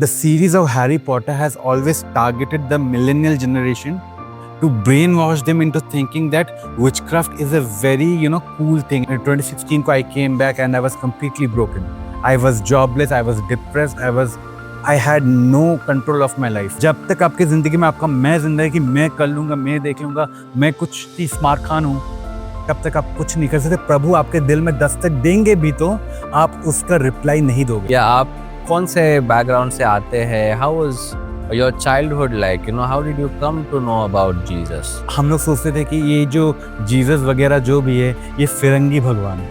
the series of Harry Potter has always targeted the millennial generation to brainwash them into thinking that witchcraft is a very, cool thing. In 2016, I came back and I was completely broken. I was jobless, I was depressed, I had no control of my life. जब तक आपकी ज़िंदगी में आपका मैं जिंदा है कि मैं कर लूँगा, मैं देख लूँगा, मैं कुछ स्मार्ट खान हूँ, तब तक आप कुछ नहीं कर सकते. प्रभु आपके दिल में दस्तक देंगे भी तो आप उसका रिप्लाई नहीं दोगे. या आप कौन से बैकग्राउंड से आते हैं? How was your childhood like? How did you come to know about Jesus? हम लोग सोचते थे कि ये जो जीसस वगैरह जो भी है ये फिरंगी भगवान है.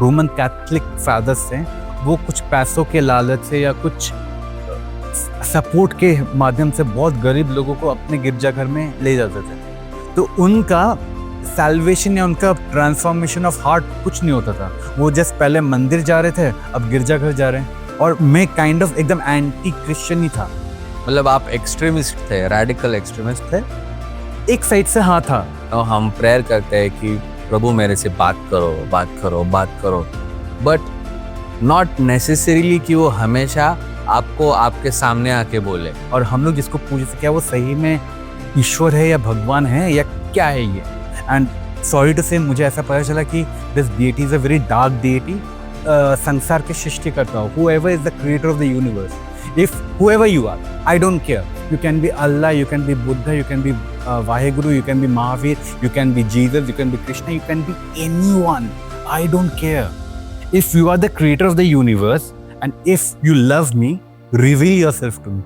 रोमन कैथलिक फादर्स हैं, वो कुछ पैसों के लालच से या कुछ सपोर्ट के माध्यम से बहुत गरीब लोगों को अपने गिरजाघर में ले जाते थे. तो उनका सैल्वेशन या उनका ट्रांसफॉर्मेशन ऑफ हार्ट कुछ नहीं होता था. वो जस्ट पहले मंदिर जा रहे थे, अब गिरजाघर जा रहे हैं. और मैं काइंड ऑफ एकदम एंटी क्रिश्चियन ही था. मतलब आप एक्सट्रीमिस्ट थे, रेडिकल एक्सट्रीमिस्ट थे? एक साइड से हाँ था. तो हम प्रेयर करते हैं कि प्रभु मेरे से बात करो, बट नॉट नेसेसरीली कि वो हमेशा आपको आपके सामने आके बोले. और हम लोग जिसको पूछे थे क्या वो सही में ईश्वर है या भगवान है या क्या है ये. एंड सॉरी टू से मुझे ऐसा पता चला कि this deity is a very dark deity. संसार के सृष्टिकर्ता हो, whoever is the creator of the universe, if whoever you are, I don't care. You can be Allah, you can be Buddha, you can be Vaheguru, you can be Mahavir, you can be Jesus, you can be Krishna, you can be anyone. I don't care. If you are the creator of the universe and if you love me, reveal yourself to me.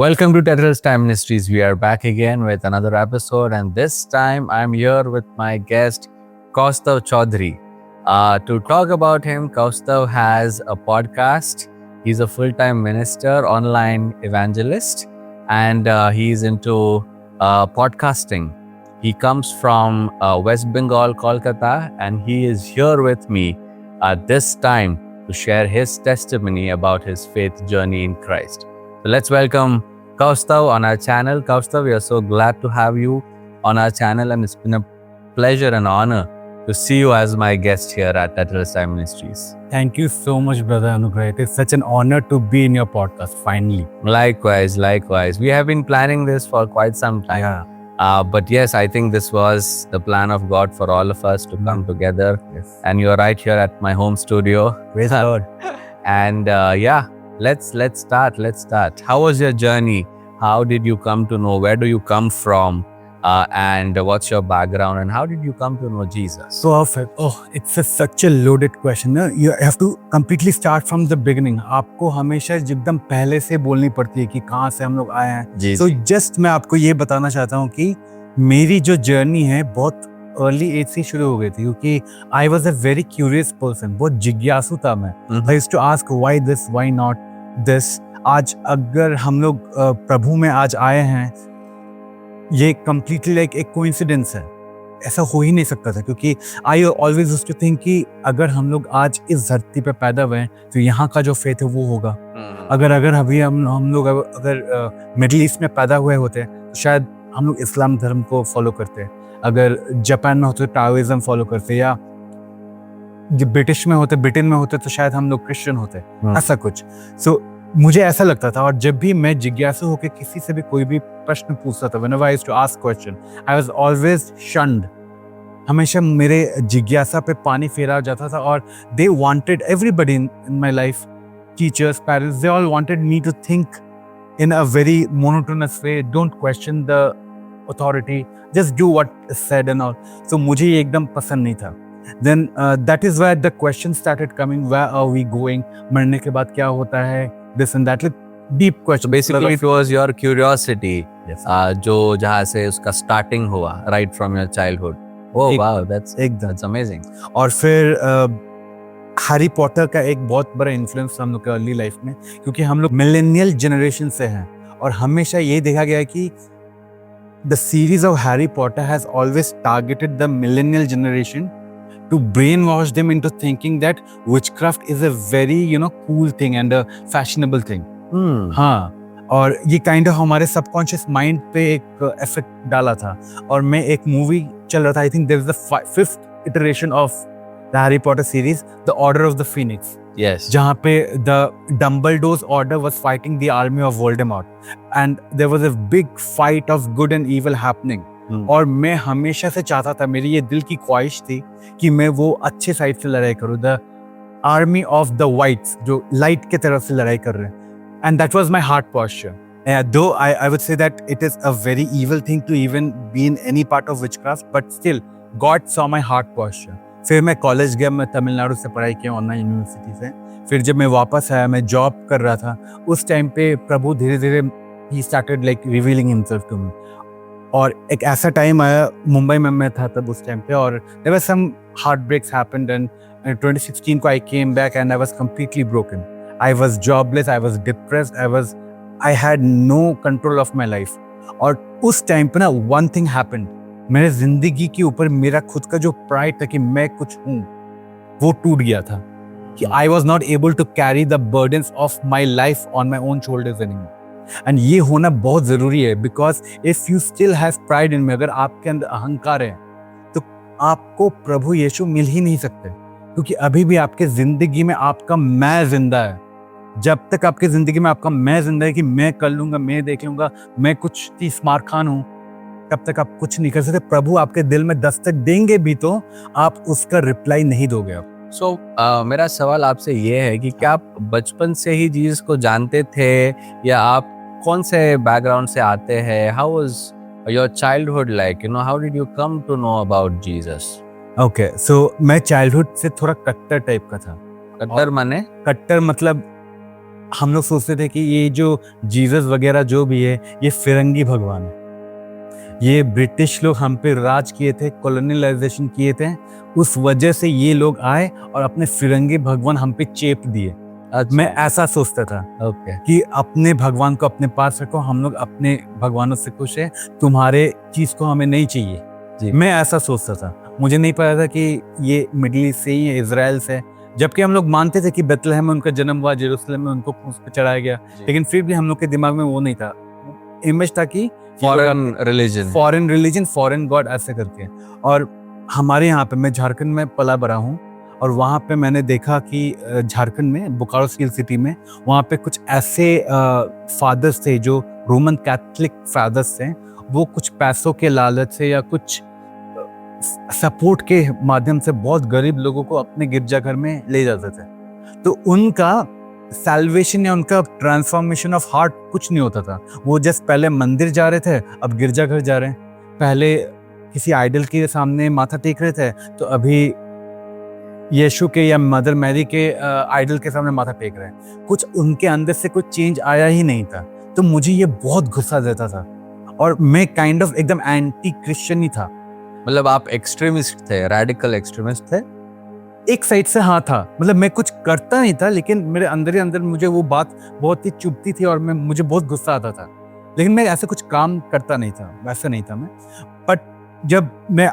Welcome to Tetris Time Ministries. We are back again with another episode, and this time I'm here with my guest Kaustav Chaudhary. To talk about him, Kaustav has a podcast. He's a full-time minister, online evangelist, and he's into podcasting. He comes from West Bengal, Kolkata, and he is here with me this time to share his testimony about his faith journey in Christ. So let's welcome Kaustav on our channel. Kaustav, we are so glad to have you on our channel, and it's been a pleasure and honor to see you as my guest here at Tetris Time Ministries. Thank you so much, brother Anugrah. It is such an honor to be in your podcast, finally. Likewise. We have been planning this for quite some time. Yeah. But yes, I think this was the plan of God for all of us to come together. Yes. And you're right here at my home studio. Praise the Lord. And let's start. How was your journey? How did you come to know? Where do you come from? And what's your background? And how did you come to know Jesus? Perfect. It's such a loaded question. You have to completely start from the beginning. आपको हमेशा एकदम पहले से बोलनी पड़ती है कि कहाँ से हम लोग आए हैं. So just मैं आपको ये बताना चाहता हूँ कि मेरी जो जर्नी है बहुत अर्ली एज से शुरू हो गई थी, क्योंकि I was a very curious person. बहुत जिज्ञासु था मैं. I used to ask why this, why not this. आज अगर हम लोग प्रभु में आज आए हैं, ये कम्प्लीटली लाइक एक कोइंसिडेंस है. ऐसा हो ही नहीं सकता था, क्योंकि I always used to think कि अगर हम लोग आज इस धरती पे पैदा हुए हैं तो यहाँ का जो फेथ है वो होगा. अगर अभी हम लोग अगर मिडिल ईस्ट में पैदा हुए होते तो शायद हम लोग इस्लाम धर्म को फॉलो करते. अगर जापान में होते तो टाओइज्म फॉलो करते, या ब्रिटिश में होते, ब्रिटेन में होते तो शायद हम लोग क्रिश्चियन होते. ऐसा कुछ. सो मुझे ऐसा लगता था, और जब भी मैं जिज्ञासु होकर किसी से भी कोई भी प्रश्न पूछता था, whenever I used to ask question, I was always shunned. हमेशा मेरे जिज्ञासा पे पानी फेरा जाता था. और they wanted everybody in my life, teachers, parents, they all wanted me to think in a very monotonous way. Don't question the authority, just do what is said and all. So मुझे ये एकदम पसंद नहीं था. Then that is where the questions started coming. Where are we going? मरने के बाद क्या होता है? This and that, like deep question. Basically, it was your curiosity. Yes. जो जहाँ से उसका starting हुआ, right from your childhood. Oh wow, that's amazing. और फिर हैरी पॉटर का एक बहुत बड़ा इन्फ्लुएंस हम लोग के अर्ली लाइफ में, क्योंकि हम लोग मिलेनियल जनरेशन से हैं और हमेशा ये देखा गया है कि the series of Harry Potter has always targeted the millennial generation to brainwash them into thinking that witchcraft is a very cool thing and a fashionable thing. हाँ, और ये काइंड ऑफ हमारे सबकॉन्शियस माइंड पे एक effect डाला था. और मैं एक मूवी चल रहा था, I think there is the fifth iteration of the Harry Potter series, the order of the Phoenix. Yes. जहाँ पे the Dumbledore's order was fighting the army of Voldemort and there was a big fight of good and evil happening. और मैं हमेशा से चाहता था, मेरी ये दिल की ख्वाहिश थी कि मैं वो अच्छे साइड से लड़ाई करूँ, the army of the whites, जो लाइट के तरफ से लड़ाई कर रहे हैं. And that was my heart posture. Though I would say that it is a very evil thing to even be in any part of witchcraft, but still God saw my heart posture. फिर मैं college गया, मैं तमिलनाडु से पढ़ाई किया online university से. फिर जब मैं वापस आया, मैं जॉब कर रहा था, उस टाइम पे प्रभु धीरे धीरे he started like revealing himself to me. और एक ऐसा टाइम आया, मुंबई में मैं था तब उस टाइम पे, और there were some heartbreaks happened and 2016 को I came back and I was completely broken. I was jobless, I was depressed, I had no control of my life. और उस टाइम पे ना one thing happened. मेरे जिंदगी के ऊपर मेरा खुद का जो प्राइड था कि मैं कुछ हूँ, वो टूट गया था. कि I was not able to carry the burdens of my life on my own shoulders anymore. And ये होना बहुत ज़रूरी है, because if you still have pride in me, अगर आपके अंदर अहंकार है, तो आपको प्रभु यीशु मिल ही नहीं सकते. क्योंकि अभी भी आपके ज़िंदगी में आपका मैं जिंदा है. जब तक आपकी ज़िंदगी में आपका मैं जिंदा है कि मैं कर लूँगा, मैं देख लूँगा, मैं कुछ स्मार्ट खान हूँ, तब तक आप कुछ नहीं कर सकते. प्रभु आपके दिल में दस्तक देंगे भी तो आप उसका रिप्लाई नहीं दोगे आप. So, मेरा सवाल आपसे ये है कि क्या आप बचपन से ही जीसस को जानते थे, या आप कौन से बैकग्राउंड से आते हैं? How was your childhood like? How did you come to know about Jesus? Okay, so मैं चाइल्डहुड से थोड़ा कट्टर टाइप का था. कट्टर माने? कट्टर मतलब हम लोग सोचते थे कि ये जो जीसस वगैरह जो भी है, ये फिरंगी भगवान है. ये ब्रिटिश लोग हम पे राज किए थे, कॉलोनियलाइजेशन किए थे, उस वजह से ये लोग आए और अपने फिरंगी भगवान हम पे चेप दिए. मैं ऐसा सोचता था कि अपने भगवान को अपने पास रखो, हम लोग अपने भगवानों से खुश है, तुम्हारे चीज को हमें नहीं चाहिए जी. मैं ऐसा सोचता था. मुझे नहीं पता था कि ये मिडिल ईस्ट से ही है, इजराइल से. जबकि हम लोग मानते थे कि बेथलेहम में उनका जन्म हुआ, जेरूसलम में उनको क्रूस पे चढ़ाया गया, लेकिन फिर भी हम लोग के दिमाग में वो नहीं था. इमेज था कि फॉरेन रिलीजन, फॉरेन गॉड ऐसे करके. और हमारे यहाँ पे, मैं झारखंड में पला बड़ा हूँ, और वहाँ पे मैंने देखा कि झारखंड में बोकारो स्टील सिटी में वहाँ पे कुछ ऐसे फादर्स थे जो रोमन कैथलिक फादर्स थे. वो कुछ पैसों के लालच से या कुछ सपोर्ट के माध्यम से बहुत गरीब लोगों को अपने गिरजाघर में ले जाते थे. तो उनका सैल्वेशन या उनका ट्रांसफॉर्मेशन ऑफ हार्ट कुछ नहीं होता था. वो जस्ट पहले मंदिर जा रहे थे, अब गिरजाघर जा रहे हैं. पहले किसी आइडल के सामने माथा टेक रहे थे, तो अभी यीशु के या मदर मैरी के आइडल के सामने माथा टेक रहे हैं. कुछ उनके अंदर से कुछ चेंज आया ही नहीं था. तो मुझे ये बहुत गुस्सा देता था, और मैं काइंड ऑफ एकदम एंटी क्रिश्चियन ही था. मतलब आप एक्सट्रीमिस्ट थे, रेडिकल एक्सट्रीमिस्ट थे? एक साइड से हाँ था. मतलब मैं कुछ करता नहीं था, लेकिन मेरे अंदर ही अंदर मुझे वो बात बहुत ही चुभती थी और मुझे बहुत गुस्सा आता था. लेकिन मैं ऐसे कुछ काम करता नहीं था, वैसा नहीं था मैं. बट जब मैं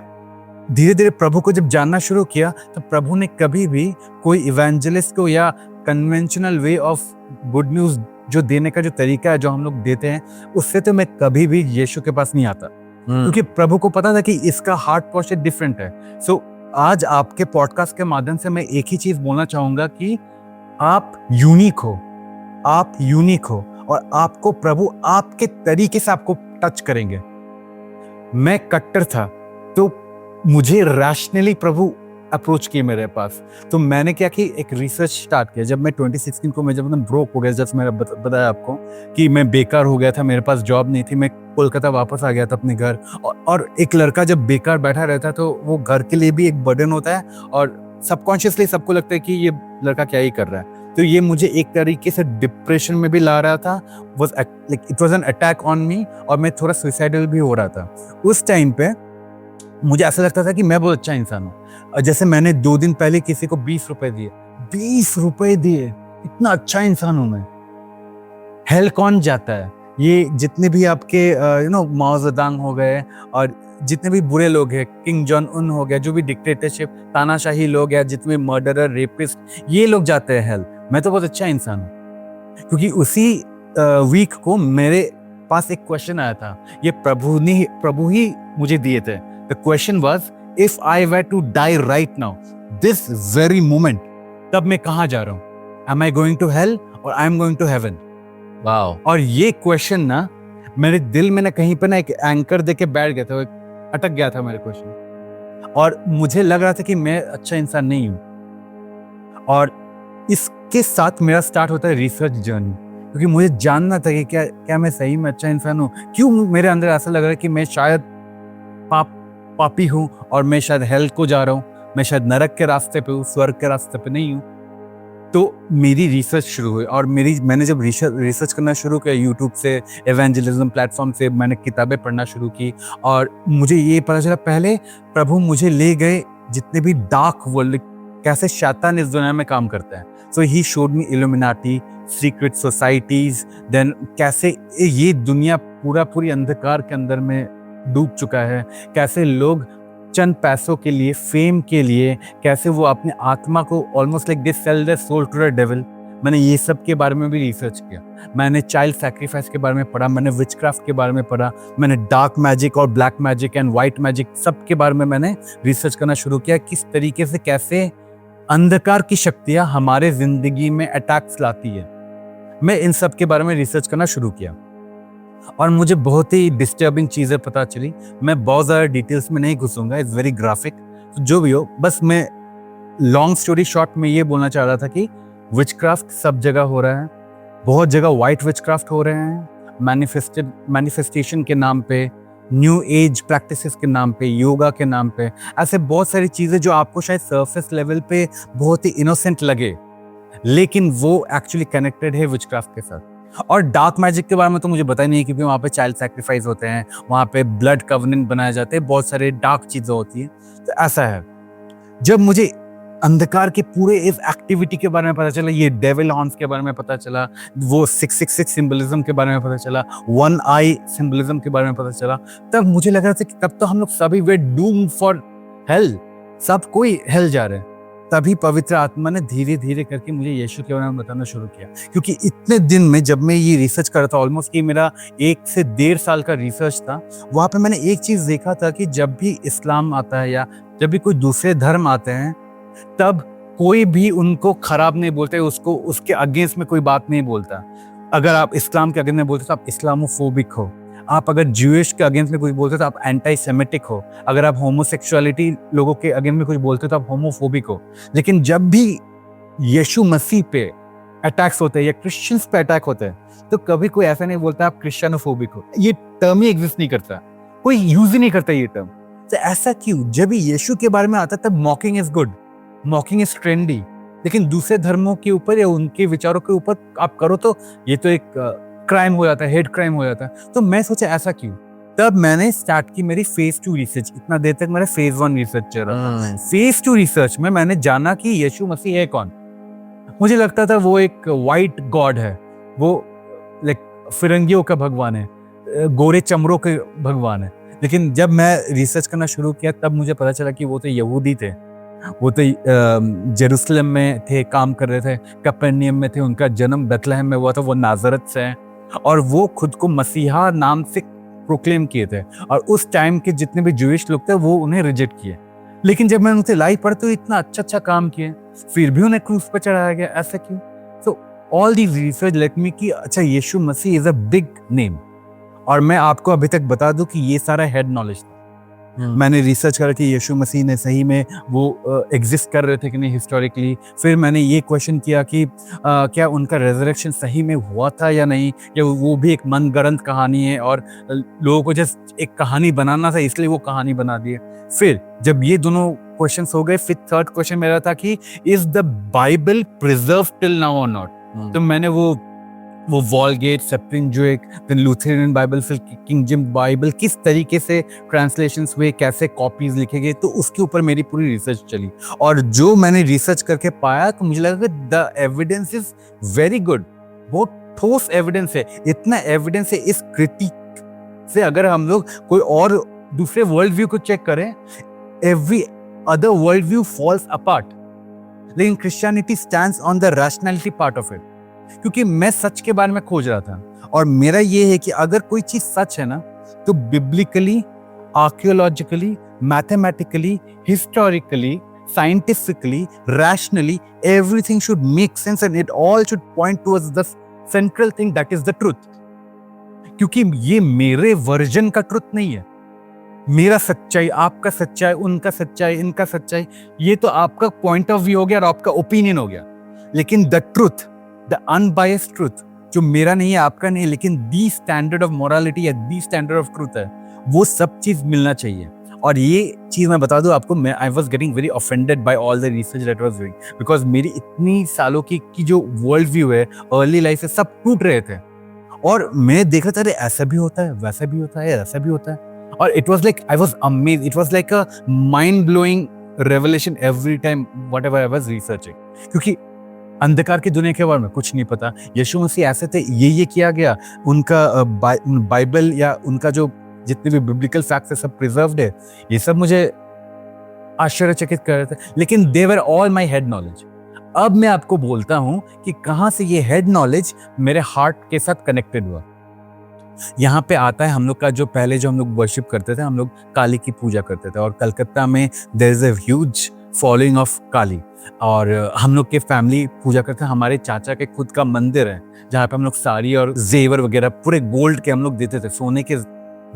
धीरे धीरे प्रभु को जब जानना शुरू किया, तो प्रभु ने कभी भी कोई इवेंजलिस्ट को या conventional way of good news जो देने का जो तरीका है जो हम लोग देते हैं, उससे तो मैं कभी भी यीशु के पास नहीं आता. क्योंकि प्रभु को पता था कि इसका हार्ट पोस्चर डिफरेंट है. सो आज आपके पॉडकास्ट के माध्यम से मैं एक ही चीज बोलना चाहूंगा कि आप यूनिक हो, और आपको प्रभु आपके तरीके से आपको टच करेंगे. मैं कट्टर था, तो मुझे रैशनली प्रभु अप्रोच किए मेरे पास. तो मैंने क्या कि एक रिसर्च स्टार्ट किया. जब मैं 2016 को, मैं जब मैं ब्रोक हो गया, जैसे मैंने बताया आपको कि मैं बेकार हो गया था, मेरे पास जॉब नहीं थी, मैं कोलकाता वापस आ गया था अपने घर. और एक लड़का जब बेकार बैठा रहता है, तो वो घर के लिए भी एक बर्डन होता है, और सबकॉन्शियसली सबको लगता है कि ये लड़का क्या ही कर रहा है. तो ये मुझे एक तरीके से डिप्रेशन में भी ला रहा था. It was an attack on me, और मैं थोड़ा सुसाइडल भी हो रहा था. उस टाइम पे मुझे ऐसा लगता था कि मैं बहुत अच्छा इंसान हूँ. जैसे मैंने 2 दिन पहले किसी को 20 रुपए दिए, 20 रुपए दिए, इतना अच्छा इंसान हूं मैं. हेल कौन जाता है? ये जितने भी आपके माओ ज़ेडुंग हो गए और जितने भी बुरे लोग हैं, किंग जॉन उन हो गया, जो भी डिक्टेटरशिप तानाशाही लोग हैं, जितने मर्डरर रेपिस्ट, ये लोग जाते हैं हेल। मैं तो बहुत अच्छा इंसान हूँ, क्योंकि उसी वीक को मेरे पास एक क्वेश्चन आया था, ये प्रभु ही मुझे दिए थे। The question was, if I were to die right now, this very moment, तब मैं कहाँ जा रहा हूँ? Am I going to hell और I am going to heaven? Wow. और ये क्वेश्चन ना मेरे दिल में ना कहीं पर ना एक एंकर देके बैठ गया था, अटक गया था मेरे क्वेश्चन, और मुझे लग रहा था कि मैं अच्छा इंसान नहीं हूँ। और इसके साथ मेरा स्टार्ट होता है रिसर्च जर्नी, क्योंकि मुझे जानना था कि क्या मैं सही में अच्छा इंसान हूँ। क्यों मेरे अंदर ऐसा लग रहा है कि मैं शायद पापी हूँ और मैं शायद हेल को जा रहा हूँ, मैं शायद नरक के रास्ते पे हूँ, स्वर्ग के रास्ते पे नहीं हूँ। तो मेरी रिसर्च शुरू हुई, और मैंने जब रिसर्च करना शुरू किया यूट्यूब से, एवेंजलिज्म प्लेटफॉर्म से, मैंने किताबें पढ़ना शुरू की, और मुझे ये पता चला, पहले प्रभु मुझे ले गए जितने भी डार्क वर्ल्ड, कैसे शैतान इस दुनिया में काम करता है। So he showed me illuminati, secret societies, then कैसे ये दुनिया पूरी अंधकार के अंदर में डूब चुका है, कैसे लोग चंद पैसों के लिए, फेम के लिए, कैसे वो अपने आत्मा को almost like they sell their soul to the devil. मैंने ये सब के बारे में भी रिसर्च किया। मैंने चाइल्ड सैक्रिफाइस के बारे में पढ़ा, मैंने विचक्राफ्ट के बारे में पढ़ा, मैंने डार्क मैजिक और black magic and white magic सब के बारे में मैंने रिसर्च करना शुरू किया, किस तरीके से कैसे अंधकार की शक्तियां हमारे जिंदगी में अटैक्स लाती है। मैं इन सब के बारे में रिसर्च करना शुरू किया, और मुझे बहुत ही डिस्टर्बिंग चीज़ें पता चली। मैं बहुत ज़्यादा डिटेल्स में नहीं घुसूंगा, इट्स वेरी ग्राफिक, तो जो भी हो, बस मैं लॉन्ग स्टोरी शॉर्ट में ये बोलना चाह रहा था कि विचक्राफ्ट सब जगह हो रहा है, बहुत जगह वाइट विचक्राफ्ट हो रहे हैं, मैनिफेस्टेशन के नाम पे, न्यू एज प्रैक्टिसेस के नाम पे, योगा के नाम पे, ऐसे बहुत सारी चीज़ें जो आपको शायद सरफेस लेवल पे बहुत ही इनोसेंट लगे, लेकिन वो एक्चुअली कनेक्टेड है विचक्राफ्ट के साथ। और डार्क मैजिक के बारे में तो मुझे पता ही नहीं, क्योंकि वहाँ पे चाइल्ड सैक्रिफाइस होते हैं, वहाँ पे ब्लड कवनेंट बनाए जाते हैं, बहुत सारे डार्क चीज़ें होती हैं। तो ऐसा है, जब मुझे अंधकार के पूरे इस एक्टिविटी के बारे में पता चला, ये डेविल हॉर्न्स के बारे में पता चला, वो 666 सिंबलिज्म के बारे में पता चला, वन आई सिंबलिज्म के बारे में पता चला, तब मुझे लग रहा था कि तब तो हम लोग सभी वे डूम फॉर हेल, सब कोई हेल जा रहे हैं। तभी पवित्र आत्मा ने धीरे धीरे करके मुझे यीशु के बारे में बताना शुरू किया, क्योंकि इतने दिन में जब मैं ये रिसर्च कर रहा था, ऑलमोस्ट ये मेरा 1 से 1.5 साल का रिसर्च था, वहाँ पे मैंने एक चीज़ देखा था कि जब भी इस्लाम आता है या जब भी कोई दूसरे धर्म आते हैं, तब कोई भी उनको खराब नहीं बोलते, उसको उसके अगेंस्ट में कोई बात नहीं बोलता। अगर आप इस्लाम के अगेंस्ट में बोलते तो आप इस्लामोफोबिक हो, आप अगर ज्यूइश के अगेंस्ट में कुछ बोलते तो आप एंटी सेमिटिक हो, अगर आप होमोसेक्सुअलिटी लोगों के अगेंस्ट में कुछ बोलते तो आप होमोफोबिक हो। लेकिन जब भी यीशु मसीह पे अटैक्स होते हैं या क्रिश्चियंस पे अटैक होते हैं, तो कभी कोई ऐसा नहीं बोलता आप क्रिश्चियनोफोबिक हो। ये टर्म ही एग्जिस्ट नहीं करता, कोई यूज ही नहीं करता ये टर्म। तो ऐसा क्यों? जब भी यीशु के बारे में आता तब मॉकिंग इज गुड, मॉकिंग इज ट्रेंडी, लेकिन दूसरे धर्मों के ऊपर या उनके विचारों के ऊपर आप करो तो ये तो एक क्राइम हो जाता है, हेट क्राइम हो जाता है। तो मैं सोचा ऐसा क्यों? तब मैंने स्टार्ट की मेरी फेज 2 रिसर्च। इतना देर तक मेरा फेज 1 रिसर्च चल रहा था। फेज 2 रिसर्च में मैंने जाना कि यीशु मसीह है कौन। मुझे लगता था वो एक वाइट गॉड है, वो लाइक फिरंगियों का भगवान है, गोरे चमड़ों के भगवान है। लेकिन जब मैं रिसर्च करना शुरू किया तब मुझे पता चला कि वो तो यहूदी थे, वो तो जेरूसलम में थे, काम कर रहे थे, कफरनहूम में थे, उनका जन्म बेथलेहम में हुआ था, वो नाजरत से हैं, और वो खुद को मसीहा नाम से प्रोक्लेम किए थे। और उस टाइम के जितने भी ज्यूइश लोग थे वो उन्हें रिजेक्ट किए। लेकिन जब मैंने उनसे लाइव पढ़ा तो इतना अच्छा काम किए, फिर भी उन्हें क्रूस पर चढ़ाया गया। ऐसा क्यों? So all these research let me कि अच्छा, यीशु मसीह इज अ बिग नेम। और मैं आपको अभी तक बता दूं कि ये सारा हेड नॉलेज था। मैंने रिसर्च करा कि यीशु मसीह ने सही में वो एग्जिस्ट कर रहे थे कि नहीं हिस्टोरिकली। फिर मैंने ये क्वेश्चन किया कि क्या उनका रेजरेक्शन सही में हुआ था या नहीं, या वो भी एक मनगढ़ंत कहानी है और लोगों को जस्ट एक कहानी बनाना था इसलिए वो कहानी बना दी है। फिर जब ये दोनों क्वेश्चंस हो गए, फिर थर्ड क्वेश्चन मेरा था कि is the Bible preserve till now और नॉट। तो मैंने वो वॉलगेट, सेप्टुएजिंट, देन लूथेरियन बाइबल, फिर किंग जेम्स बाइबल, किस तरीके से ट्रांसलेशंस हुए, कैसे कॉपीज लिखे गए, तो उसके ऊपर मेरी पूरी रिसर्च चली। और जो मैंने रिसर्च करके पाया तो मुझे लगा कि the evidence is very good, बहुत ठोस एविडेंस है, इतना एविडेंस है इस क्रिटिक से। अगर हम लोग कोई और दूसरे वर्ल्ड व्यू को चेक करें, every other world view falls apart, लेकिन Christianity stands on the rationality part of it. क्योंकि मैं सच के बारे में खोज रहा था, और मेरा ये है कि अगर कोई चीज सच है ना, तो biblically, archaeologically, mathematically, historically, scientifically, rationally, everything should make sense and it all should point towards the central thing, that is the truth. क्योंकि ये मेरे वर्जन का ट्रुथ नहीं है, मेरा सच्चाई, आपका सच्चाई, उनका सच्चाई, इनका सच्चाई, ये तो आपका पॉइंट ऑफ व्यू हो गया और आपका ओपिनियन हो गया। लेकिन the truth, the unbiased truth, जो मेरा नहीं है, आपका नहीं है, लेकिन दी स्टैंडर्ड ऑफ मोरालिटी या दी स्टैंडर्ड ऑफ ट्रुथ है, वो सब चीज मिलना चाहिए। और ये चीज मैं बता दूं आपको, मैं I was getting very offended by all the research that was doing, because मेरी इतनी सालों की जो वर्ल्ड व्यू है, अर्ली लाइफ से, सब टूट रहे थे। और मैं देख रहा था, अरे ऐसा भी होता है, वैसा भी होता है, ऐसा भी होता है। और it was like I was amazed, it was like a mind blowing revelation every time whatever I was researching. क्योंकि अंधकार की दुनिया के बारे में कुछ नहीं पता, यीशु मसीह ऐसे थे, ये किया गया, उनका बाइबल या उनका जो जितने भी बिब्लिकल फैक्ट्स है सब प्रिजर्व्ड है, ये सब मुझे आश्चर्यचकित कर रहे थे। लेकिन they were all my head knowledge. अब मैं आपको बोलता हूं कि कहां से ये हेड नॉलेज मेरे हार्ट के साथ कनेक्टेड हुआ। यहाँ पे आता है हम लोग का जो पहले जो हम लोग वर्शिप करते थे, हम लोग काली की पूजा करते थे, और कलकत्ता में there is a huge following of Kali, और हम लोग के फैमिली पूजा करते हैं। हमारे चाचा के खुद का मंदिर है जहाँ पे हम लोग साड़ी और जेवर वगैरह पूरे गोल्ड के हम लोग देते थे, सोने के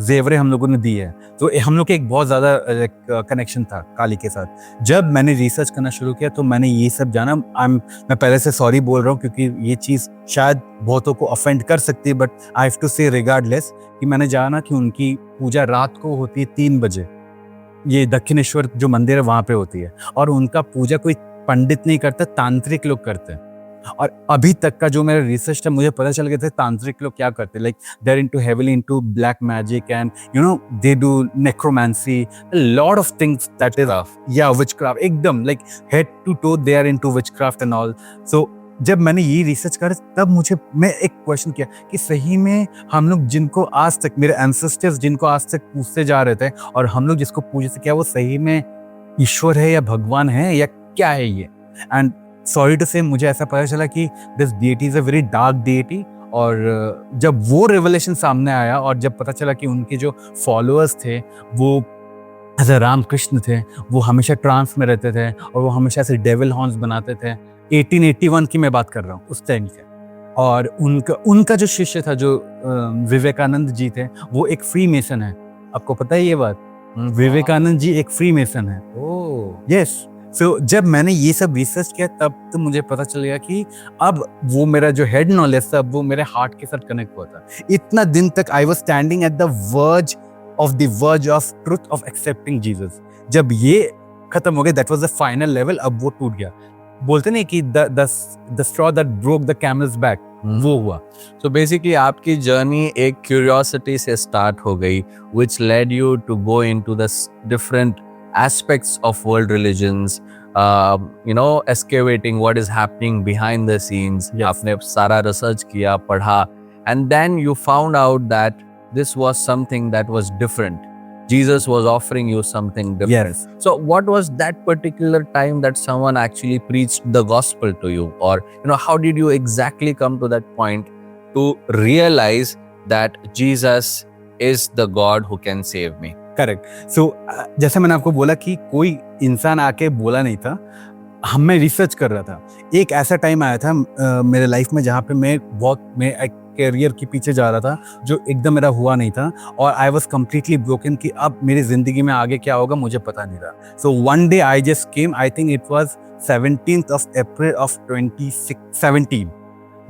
जेवरे हम लोगों ने दी है। तो हम लोग के एक बहुत ज़्यादा कनेक्शन था काली के साथ। जब मैंने रिसर्च करना शुरू किया तो मैंने ये सब जाना। मैं पहले से सॉरी बोल रहा हूँ क्योंकि ये चीज़ शायद बहुतों को ऑफेंड कर सकती है, बट आई हैव टू से रिगार्डलेस कि मैंने जाना कि उनकी पूजा रात को होती है 3 बजे। ये दक्षिणेश्वर जो मंदिर है वहाँ पे होती है, और उनका पूजा कोई पंडित नहीं करता, तांत्रिक लोग करते हैं। और अभी तक का जो मेरा रिसर्च था, मुझे पता चल गया था तांत्रिक लोग क्या करते हैं। Like they are into heavily into black magic and you know they do necromancy, lot of things that is या विचक्राफ्ट, एकदम like head to toe they are into witchcraft and all. So जब मैंने ये research करा तब मैं एक question किया कि सही में हम लोग जिनको आज तक मेरे एंसेस्टर्स जिनको आज तक पूछते जा रहे थे और हम लोग जिसको पूछते थे, क्या वो सही में ईश्वर है या भगवान है या क्या है ये? एंड सॉरी टू से मुझे ऐसा पता चला कि this deity is a very dark deity. और जब वो रेवलेशन सामने आया और जब पता चला कि उनके जो फॉलोअर्स थे वो ऐसे रामकृष्ण थे, वो हमेशा ट्रांस में रहते थे और वो हमेशा ऐसे डेविल हॉर्न्स बनाते थे। 1881 की मैं बात कर रहा हूँ, उस टाइम के। और उनका जो शिष्य था, जो विवेकानंद जी थे, वो एक फ्री मेसन है। आपको पता है ये बात? विवेकानंद जी एक फ्री मेसन है। Oh yes. सो जब मैंने ये सब रिसर्च किया तब तो मुझे पता चल गया कि अब वो मेरा जो हेड नॉलेज था वो मेरे हार्ट के साथ कनेक्ट हुआ था। इतना दिन तक I was standing at the verge of truth of accepting Jesus. जब ये खत्म हो गया, that was the final level, अब वो टूट गया। बोलते नहीं कि the straw that broke the camel's back, वो हुआ। So basically आपकी जर्नी एक क्यूरियोसिटी से स्टार्ट हो गई, which led you to go into the different aspects of world religions, excavating what is happening behind the scenes. आपने सारा research किया, पढ़ा, and then you found out that this was something that was different. Jesus was offering you something different. Yes. So what was that particular time that someone actually preached the gospel to you? Or, how did you exactly come to that point to realize that Jesus is the God who can save me? Correct. So जैसे मैंने आपको बोला कि कोई इंसान आके बोला नहीं था, मैं रिसर्च कर रहा था। एक ऐसा टाइम आया था मेरे लाइफ में जहाँ पे मैं कैरियर के पीछे जा रहा था जो एकदम मेरा हुआ नहीं था, और आई वॉज कम्प्लीटली ब्रोकन कि अब मेरी जिंदगी में आगे क्या होगा मुझे पता नहीं रहा। So one day I just came, I think it was 17th of April of 2017,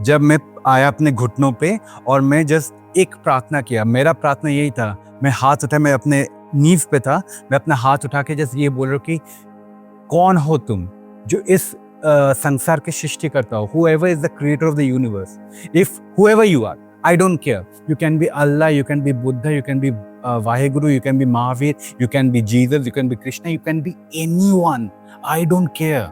जब मैं आया अपने घुटनों पे और मैं जस्ट एक प्रार्थना किया। मेरा प्रार्थना यही था, मैं हाथ उठा, मैं अपने नींव पे था, मैं अपना हाथ उठा के जस्ट ये बोल रहा हूँ कि कौन हो तुम जो इस संसार के सृष्टि करता हो? Whoever is the creator of the universe, if whoever you are, I don't care. You can be Allah, you can be Buddha, you can be Vaheguru, you can be Mahavir, you can be Jesus, you can be Krishna, you can be anyone. I don't care.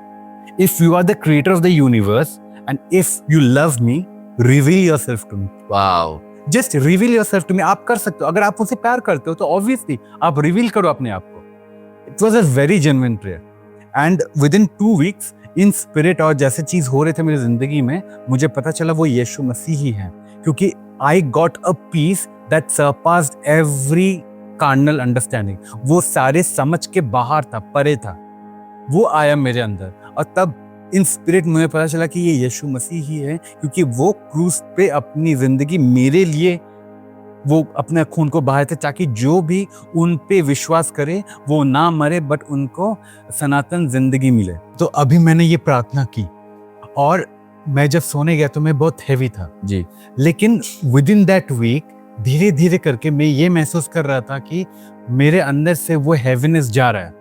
If you are the creator of the universe and if you love me, reveal yourself to me, Wow. Just reveal yourself to me. आप कर सकते हो, अगर आप मुझसे प्यार करते हो तो ऑब्वियसली आप रिवील करो अपने आप को। It was a very genuine prayer and with in 2 weeks in spirit और जैसे चीज हो रहे थे मेरी जिंदगी में, मुझे पता चला वो यीशु मसीह ही है, क्योंकि I got a peace that surpassed every carnal understanding. वो सारे समझ के बाहर था, परे था, वो आया मेरे अंदर। और तब इन स्पिरिट मुझे पता चला कि ये यीशु मसीह ही है, क्योंकि वो क्रूस पे अपनी जिंदगी मेरे लिए वो अपने खून को बहाए थे, ताकि जो भी उन पे विश्वास करे वो ना मरे बट उनको सनातन जिंदगी मिले। तो अभी मैंने ये प्रार्थना की और मैं जब सोने गया तो मैं बहुत हैवी था जी। लेकिन विद इन दैट वीक धीरे धीरे करके मैं ये महसूस कर रहा था कि मेरे अंदर से वो हैवीनेस जा रहा है।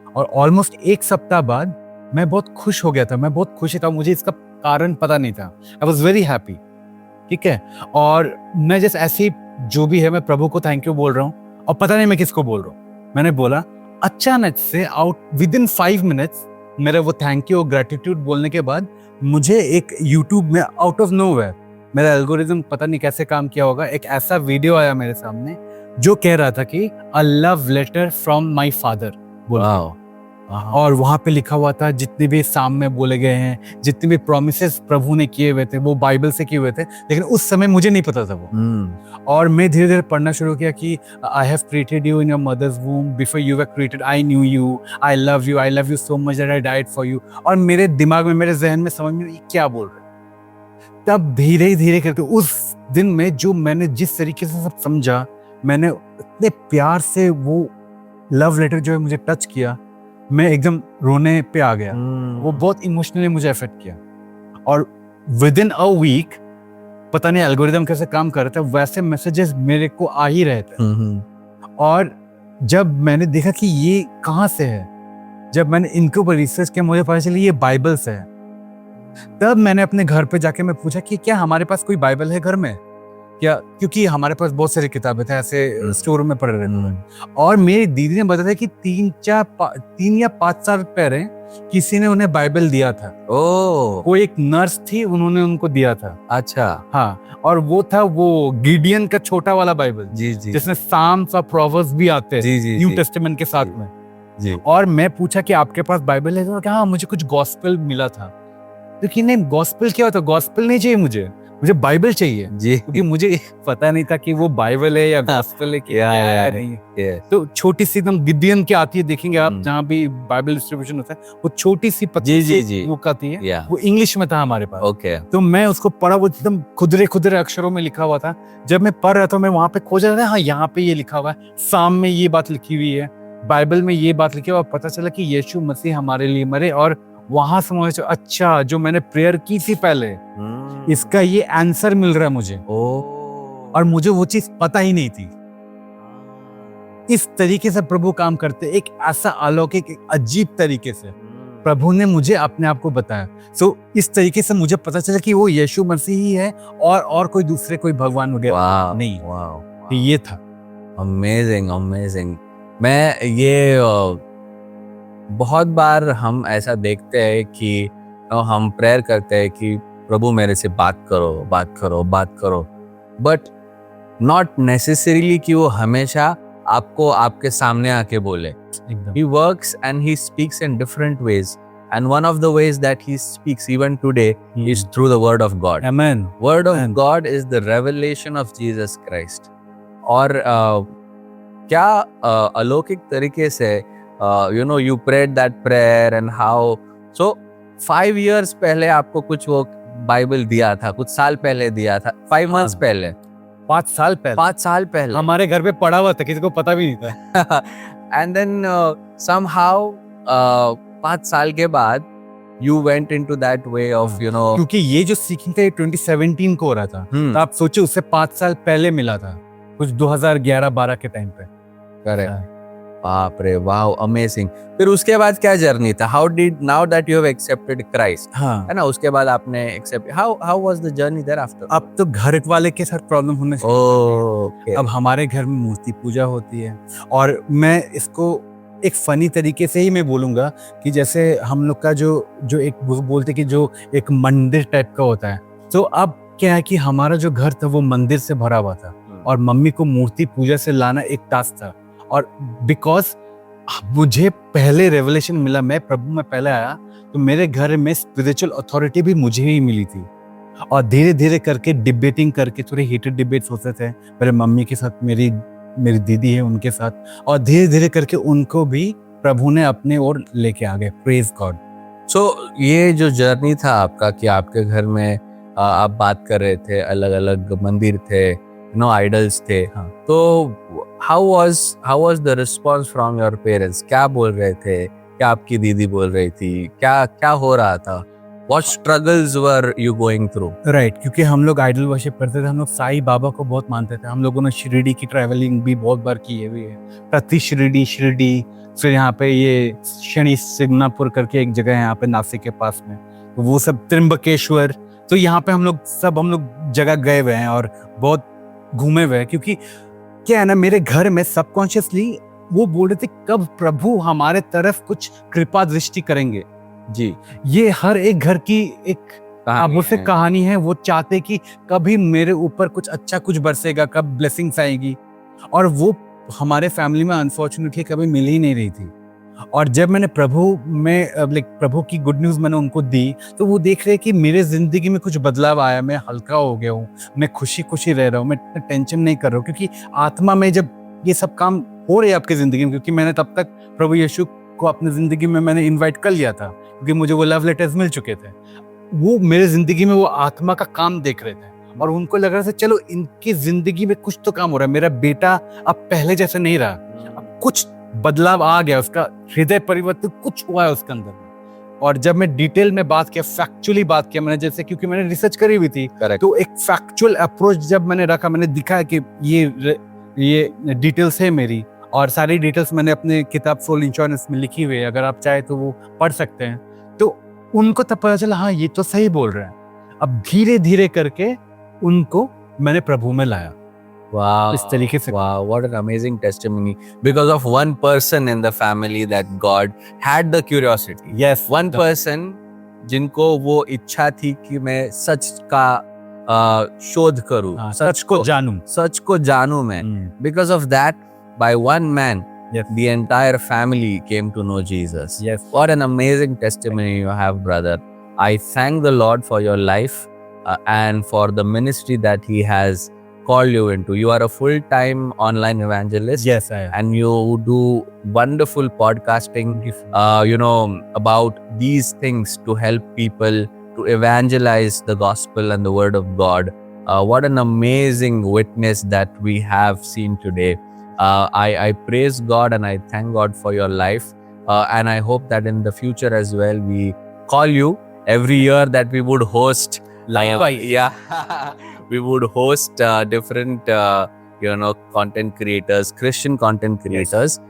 और ऑलमोस्ट 1 सप्ताह बाद मैं बहुत खुश हो गया था, मैं बहुत खुश था, मुझे इसका कारण पता नहीं था। आई वॉज वेरी हैप्पी, ठीक है। और मैं जैसे ऐसे ही जो भी है मैं प्रभु को थैंक यू बोल रहा हूँ और पता नहीं मैं किसको बोल रहा हूँ। मैंने बोला, अचानक से आउट विद इन 5 minutes मेरा वो थैंक यू और ग्रेटिट्यूड बोलने के बाद मुझे एक यूट्यूब में आउट ऑफ नोवेयर, मेरा एल्गोरिज्म पता नहीं कैसे काम किया होगा, एक ऐसा वीडियो आया मेरे सामने जो कह रहा था कि a love letter from my father. Wow. और वहां पे लिखा हुआ था जितने भी साम में बोले गए हैं, जितने भी प्रोमिसेस प्रभु ने किए हुए थे वो बाइबल से किए हुए थे, लेकिन उस समय मुझे नहीं पता था वो। और मैं धीरे धीरे पढ़ना शुरू किया कि I have created you in your mother's womb, before you were created I knew you, I love you so much that I died for you. और मेरे दिमाग में, मेरे जहन में समझ में ये क्या बोल रहे हैं। तब धीरे धीरे करके उस दिन में जो मैंने जिस तरीके से सब समझा, मैंने इतने प्यार से वो लव लेटर जो है मुझे टच किया, मैं एकदम रोने पे आ गया। वो बहुत इमोशनली मुझे अफेक्ट किया। और विद इन अ वीक, पता नहीं एल्गोरिदम कैसे काम कर रहा था, वैसे मैसेजेस मेरे को आ ही रहे थे। और जब मैंने देखा कि ये कहाँ से है, जब मैंने इनके ऊपर रिसर्च किया, मुझे पता चला ये बाइबल से है। तब मैंने अपने घर पे जाके मैं पूछा कि क्या हमारे पास कोई बाइबल है घर में क्या, क्योंकि हमारे पास बहुत सारी किताबें थे ऐसे स्टोर में पढ़ रहे थे। और मेरी दीदी ने बताया कि 3 या 5 साल पहले किसी ने उन्हें बाइबल दिया था। कोई एक नर्स थी, उन्होंने उनको दिया था। अच्छा। हाँ, और वो था वो गिडियन का छोटा वाला बाइबल, जी जी, जिसमें साम्स और प्रोवर्ब्स भी आते हैं न्यू टेस्टामेंट के साथ में जी। और मैं पूछा कि आपके पास बाइबल है, तो क्या हाँ मुझे कुछ गॉस्पेल मिला था। लेकिन नहीं, गॉस्पेल क्या होता है, गॉस्पेल नहीं चाहिए मुझे बाइबल चाहिए जी, क्योंकि मुझे पता नहीं था कि वो बाइबल है या गॉस्पेल है क्या है। तो छोटी सी एकदम गिडियन की आती है, देखेंगे आप जहाँ भी बाइबल डिस्ट्रीब्यूशन होता है, वो छोटी सी जी बुक आती है, वो इंग्लिश में था हमारे पास। ओके। तो मैं उसको पढ़ा, वो एकदम खुदरे खुदरे अक्षरों में लिखा हुआ था। जब मैं पढ़ रहा था मैं वहां पे खोज रहा था, हाँ यहाँ पे ये लिखा हुआ है, साम में ये बात लिखी हुई है, बाइबल में ये बात लिखी है। और पता चला कि यीशु मसीह हमारे लिए मरे। और वहां समझ, अच्छा जो मैंने प्रेयर की थी पहले, इसका ये आंसर मिल रहा है मुझे। और मुझे वो चीज पता ही नहीं थी। इस तरीके से प्रभु काम करते, एक ऐसा अलौकिक, एक अजीब तरीके से प्रभु ने मुझे अपने आप को बताया। सो इस तरीके से मुझे पता चला कि वो यीशु मसीह ही है और कोई दूसरे कोई भगवान वगैरह नहीं। वाह, ये था अमेजिंग। मैं ये बहुत बार हम ऐसा देखते हैं कि हम प्रेयर करते हैं कि प्रभु मेरे से बात करो, बट नॉट नेसेसरीली कि वो हमेशा आपको आपके सामने आके बोले। He works and he speaks in different ways, and one of the ways that he speaks even today is through the word of God. Amen. Word of God is the revelation of Jesus Christ. और क्या अलौकिक तरीके से you prayed that prayer and how so 5 years पहले आपको कुछ वो Bible दिया था, कुछ साल पहले दिया था, 5 months पहले, 5 साल पहले हमारे घर पे पड़ा हुआ था, किसी को पता भी नहीं था। And then somehow 5 साल के बाद you went into that way of क्योंकि ये जो सीखिंग था 2017 को हो रहा था, तो आप सोचो उससे 5 साल पहले मिला था, कुछ 2011-12 के टाइम पे। करेक्ट। बाप रे, वाओ, अमेजिंग। फिर उसके बाद क्या जर्नी था? How did now that you have accepted Christ, है ना, उसके बाद आपने accept, how was the journey there after? अब तो घर वाले के साथ प्रॉब्लम होने से ओके। अब हमारे घर में मूर्ति पूजा होती है। और मैं इसको एक फनी तरीके से ही मैं बोलूंगा कि जैसे हम लोग का जो एक बोलते कि जो एक मंदिर टाइप का होता है, तो अब क्या है कि हमारा जो घर था वो मंदिर से भरा हुआ था और मम्मी को मूर्ति पूजा से लाना एक टास्क था। और बिकॉज मुझे पहले रेवलेशन मिला, मैं प्रभु में पहले आया, तो मेरे घर में स्पिरिचुअल अथॉरिटी भी मुझे ही मिली थी। और धीरे धीरे करके डिबेटिंग करके, थोड़े हीटेड डिबेट्स होते थे मेरे मम्मी के साथ, मेरी दीदी है उनके साथ, और धीरे धीरे करके उनको भी प्रभु ने अपने ओर लेके आ गए। Praise God. सो ये जो जर्नी था आपका कि आपके घर में आप बात कर रहे थे, अलग अलग मंदिर थे, आइडल्स थे, हाँ। तो how was the response from your parents? क्या बोल रहे थे? क्या आपकी दीदी बोल रही थी? क्या हो रहा था? What struggles were you going through? Right, क्योंकि हम लोग आइडल वर्शिप करते थे, हम लोग साईं बाबा को बहुत मानते थे। हम लोगों ने शिरडी की ट्रैवलिंग भी बहुत बार की है, प्रति शिरडी, फिर यहाँ पे ये शनि सिग्नापुर करके एक जगह है यहाँ पे नासिक के पास में, तो वो सब, त्रिम्बकेश्वर, तो यहाँ पे हम लोग जगह गए हुए हैं और बहुत घूमे हुए हैं। क्योंकि क्या है ना, मेरे घर में सबकॉन्शियसली वो बोल रहे थे कब प्रभु हमारे तरफ कुछ कृपा दृष्टि करेंगे। जी, ये हर एक घर की एक मुझसे कहानी है। वो चाहते कि कभी मेरे ऊपर कुछ अच्छा कुछ बरसेगा, कब ब्लेसिंग्स आएगी, और वो हमारे फैमिली में अनफॉर्चुनेटली कभी मिल ही नहीं रही थी। और जब मैंने प्रभु की गुड न्यूज मैंने उनको दी, तो वो देख रहे कि मेरे जिंदगी में कुछ बदलाव आया, मैं हल्का हो गया हूँ, मैं खुशी खुशी रह रहा हूँ, मैं टेंशन नहीं कर रहा हूँ। क्योंकि आत्मा में जब ये सब काम हो रहे हैं आपकी जिंदगी में, क्योंकि मैंने तब तक प्रभु यीशु को अपनी जिंदगी में मैंने इन्वाइट कर लिया था, क्योंकि मुझे वो लव लेटर्स मिल चुके थे। वो मेरे जिंदगी में वो आत्मा का काम देख रहे थे और उनको लग रहा था चलो इनकी जिंदगी में कुछ तो काम हो रहा है, मेरा बेटा अब पहले जैसे नहीं रहा, अब कुछ बदलाव आ गया, उसका हृदय परिवर्तन कुछ हुआ है उसके अंदर। और जब मैं डिटेल में बात किया, फैक्चुअली बात किया मैंने, जैसे क्योंकि मैंने रिसर्च करी हुई थी, तो एक फैक्चुअल अप्रोच जब मैंने रखा, मैंने दिखाया कि ये डिटेल्स है मेरी, और सारी डिटेल्स मैंने अपने किताब सोल इंश्योरेंस में लिखी हुई है, अगर आप चाहे तो वो पढ़ सकते हैं। तो उनको तब पता चला हाँ ये तो सही बोल रहे हैं। अब धीरे धीरे करके उनको मैंने प्रभु में लाया। Wow, इस तरीके से। wow, what an amazing testimony because of one person in the family that God had the curiosity. Yes, one person जिनको वो इच्छा थी कि मैं सच का शोध करूं, सच को जानूं मैं। Because of that, by one man, yes, the entire family came to know Jesus. Yes, what an amazing testimony you have, brother. I thank the Lord for your life and for the ministry that He has called you into. You are a full-time online evangelist. Yes, I am. And you do wonderful podcasting, about these things to help people to evangelize the gospel and the word of God. What an amazing witness that we have seen today. I praise God and I thank God for your life. And I hope that in the future as well, we call you every year, that we would host we would host different content creators, Christian content creators,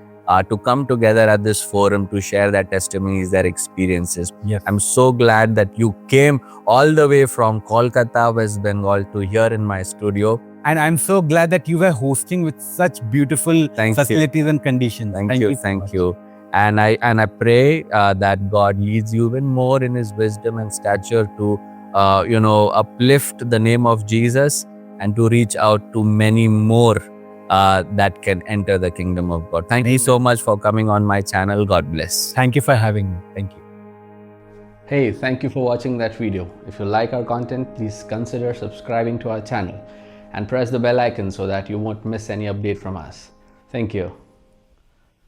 to come together at this forum to share their testimonies, their experiences. Yes. I'm so glad that you came all the way from Kolkata, West Bengal, to here in my studio. And I'm so glad that you were hosting with such beautiful facilities and conditions. Thank you. And I pray that God leads you even more in His wisdom and stature to uplift the name of Jesus and to reach out to many more that can enter the kingdom of God. Thank you so much for coming on my channel. God bless. Thank you for having me. Thank you. Hey, thank you for watching that video. If you like our content, please consider subscribing to our channel and press the bell icon so that you won't miss any update from us. Thank you.